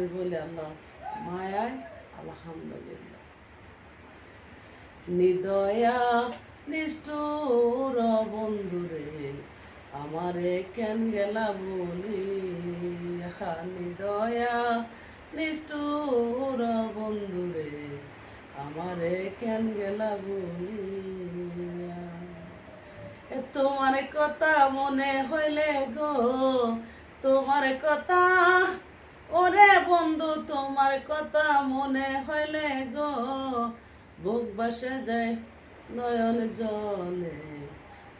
আমি বলি আল্লাহ মায়ায় আলহামদুলিল্লাহ। নিদয়া নিষ্ঠুর বন্ধুরে আমারে কেন গেলা বলি, নিদয়া নিষ্ঠুর বন্ধুরে আমারে কেন গেলা বলি। তোমার কথা মনে হইলে গো, তোমার কথা ওরে বন্ধু, তোমার কথা মনে হইলে গো বুক বাসে যায় নয়ন জলে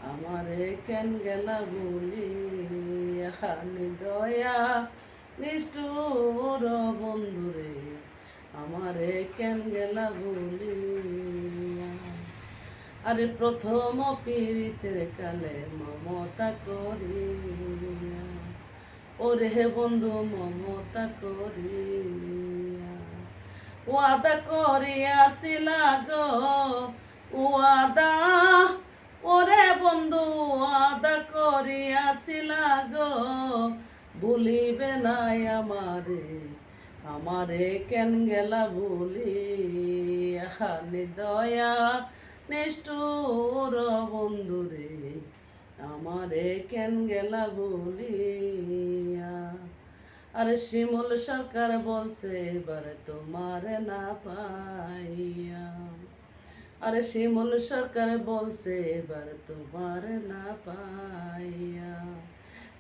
আমারে কেন গেলা বলি, দয়া নিষ্ঠুর বন্ধুরে আমারে কেন গেলা বলি। আরে প্রথম পীড়িতের কালে মমতা করিয়া, ওরে হে বন্ধু মমতা করিয়া ওয়াদা করিয়াছিলা গো, ওয়াদা ওরে বন্ধু ওয়াদা করিয়াছিলা গো, ভুলিবে নাই আমারে, আমারে কেন গেলা বলি, দয়া নিষ্ঠুর বন্ধুরে আমারে কেন গেলা বলিয়া। আরে শিমুল সরকার বলছে এবার তোমার না পাইয়া, আরে শিমুল সরকার বলছে এবার তোমার না পাইয়া।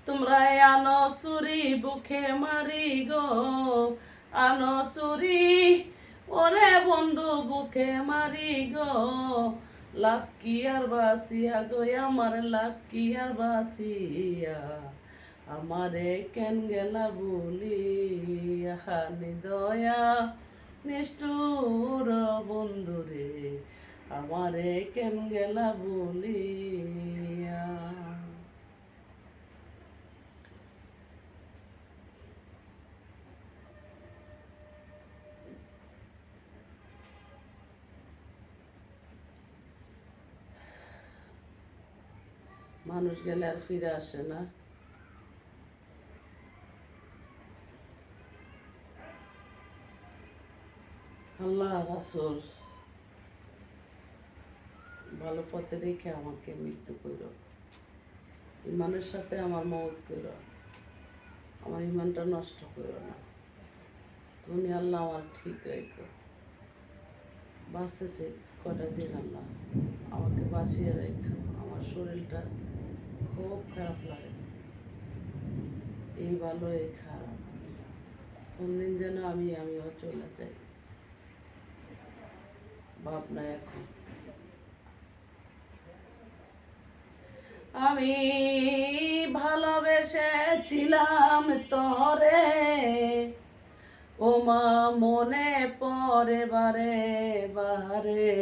তোমরা আনো সুরি বুকে মারি গো, আনো সুরি ওরে বন্ধু বুকে মারি গো, লাভ কি আর বাসিয়া গো আমার লাভ কি আর বাসিয়া, আমারে কেন গেলা বলিয়া, দয়া নিষ্ঠুর বন্ধুরে আমারে কেন গেলা বলিয়া। মানুষ গেলে আর ফিরে আসে না। আল্লাহ রাসূল ভালো পথে রেখে আমাকে মৃত্যু করো, ইমানের সাথে আমার মওত করো, আমার ইমানটা নষ্ট করো না। তুমি আল্লাহ আমার ঠিক রেখো, বাঁচতেছে কটা দিন আল্লাহ আমাকে বাঁচিয়ে রেখো। আমার শরীরটা খুব খারাপ লাগে, এই ভালো এই খারাপ, কোন দিন যেন আমিও চলে যাই ভাবনা এখন। আমি ভালোবেসেছিলাম তোরে, ও মা মনে পড়ে বারে বারে,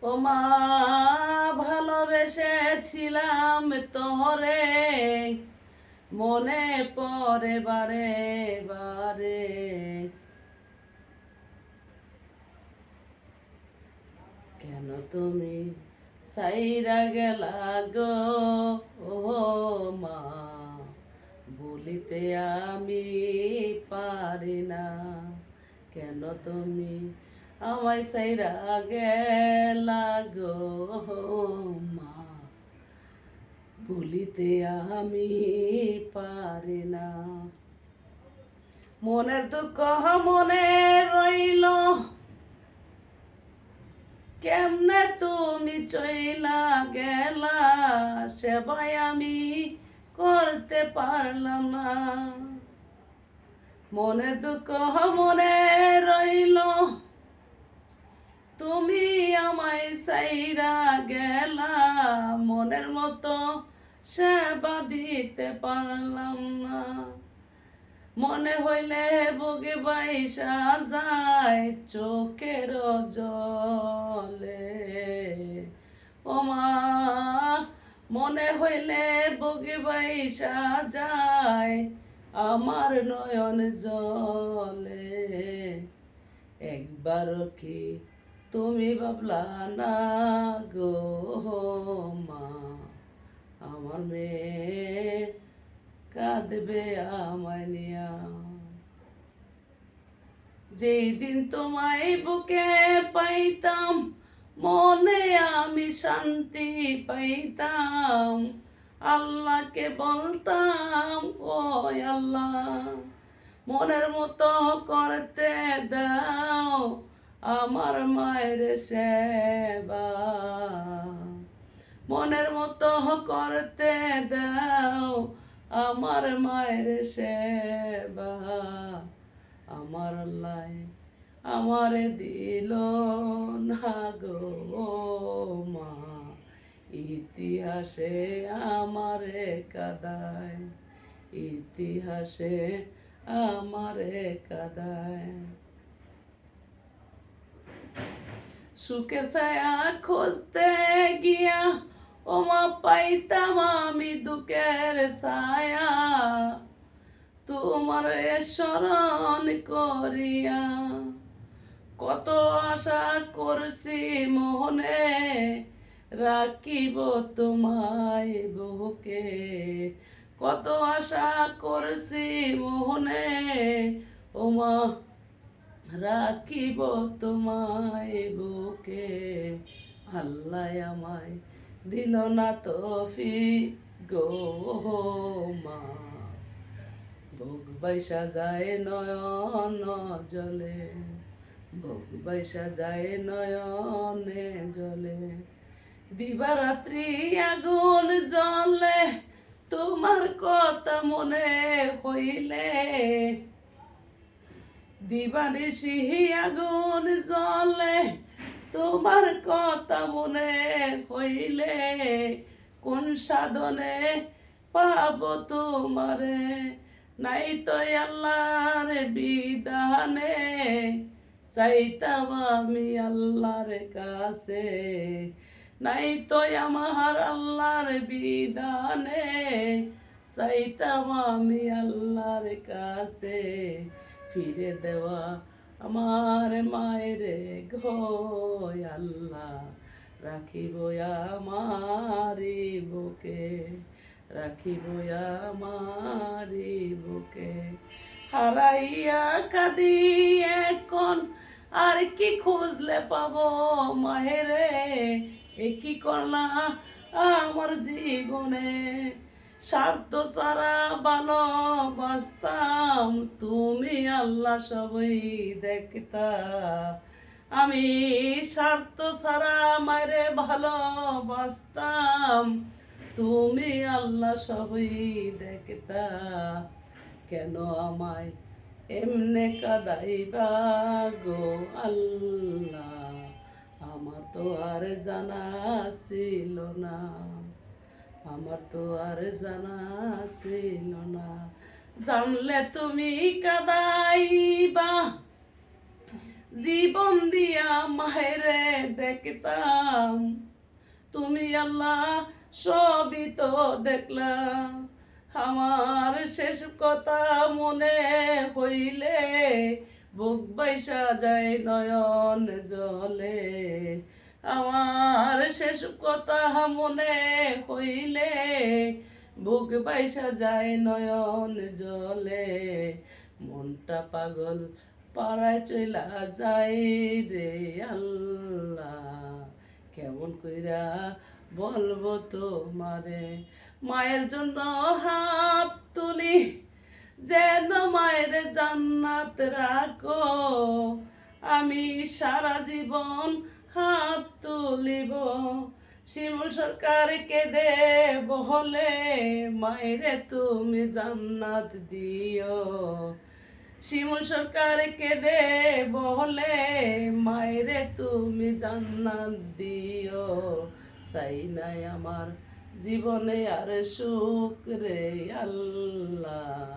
ও মা ভালোবেসেছিলাম তোরে, মনে পড়ে বারে বারে। কেন তুমি সাইরা গেলা গো, ও মা বলিতে আমি পারি না, কেন তুমি আমায় সাইরা গেলা গো মা বলিতে আমি পারি না। মনের দুঃখ মনে রইল, কেমনে তুমি চইলা গেলা, সেবাই আমি করতে পারলাম না। মনে দুঃখ মনে রইল, তুমি আমায় সাইরা গেলা, মনের মতো সেবা দিতে পারলাম না। মনে হইলে বুকে বাইসা যায় চোখের জলে, ও মা মনে হইলে বুকে বাইসা যায় আমার নয়ন জলে। একবারও কি তুমি ভাবলা না গো মা, আমার মেয়ে কাঁদবে আমায় নিয়া। যেই দিন তোমায় বুকে পাইতাম, মনে আমি শান্তি পাইতাম। আল্লাহকে বলতাম, ও আল্লাহ, মনের মতো করতে দাও আমার মায়ের সেবা। মনের মতো করতে দাও আমার মায়ের সেবা। আমার আল্লাহ আমারে দিল না গো মা, ইতিহাসে আমারে কাদায়, ইতিহাসে আমারে কাদায়। সুখের ছায়া খুঁজতে গিয়া ওমা পাইতাম আমি দুঃখের ছায়া। তোমার স্মরণ করিয়া কত আশা করছি মনে, রাখিব তোমায় বুকে। কত আশা করছি মনে, ওমা রাখিব তোমায় বুকে। আল্লাহ আমায় দিল না তৌফিক গো মা, বুক বাইসা যায় নয়ন জলে, বুক বাইসা যায় নয়নে জলে। দিবারাত্রি আগুন জ্বলে তোমার কথা মনে হইলে, দিবানিশি আগুন জ্বলে তোমার কথা মনে হইলে। কোন সাধনে পাব তোমারে, নাই তো আল্লাহর বিধানে। চাইতাম আমি আল্লাহর কাছে, নাই তো আমার আল্লাহর বিধানে। চাইতাম আমি আল্লাহর কাছে, ফিরে দেওয়া আমার মায়ের গো আল্লাহ। রাখিব আমারি বুকে, রাখিব আমারি বুকে। হারাইয়া কাঁদি এখন, আর কি খুঁজলে পাবো মায়েরে। এ কি করলা আমার জীবনে, স্বার্থ ছাড়া ভালোবাসতাম, তুমি আল্লাহ সবই দেখতা। আমি স্বার্থ ছাড়া মায়েরে ভালোবাসতাম, তুমি আল্লাহ সবই দেখতা। কেন আমায় এমনে কাদাইবা গো আল্লাহ, আমার তো আর জানা ছিল না, আমার তো আর জানা ছিল না। জানলে তুমি কাদাইবা, জীবন দিয়া মায়েরে দেখতাম। তুমি আল্লাহ সবই তো দেখলা, আমার শেষ কথা মনে হইলে, বুক বাইসা যায় নয়ন জলে। আমার শেষ কথা মনে হইলে, বুক বাইসা যায় নয়ন জলে। মনটা পাগল পাড়ায় চইলা যায় রে আল্লাহ, কেমন কইরা বলবো তোমারে। মায়ের জন্য হাত তুলি, যেন মায়ের জান্নাত রাখো। আমি সারা জীবন হাত তুলিব, শিমুল সরকার কেঁদে বলে, মায়েরে তুমি জান্নাত দিও। শিমুল সরকার কেঁদে বলে, মায়েরে তুমি জান্নাত দিও। চাই নাই আমার জীবনে আর সুখ রে আল্লাহ,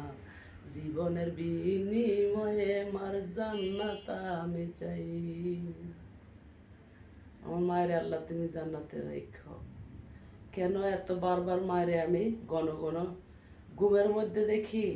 জীবনের বিনিময়ে আমার জান্নাত আমি চাই। আমার মায়ের আল্লাহ তুমি জান্নাতে রেখো। কেন এত বারবার মায়েরে আমি ঘন ঘন ঘুমের মধ্যে দেখি?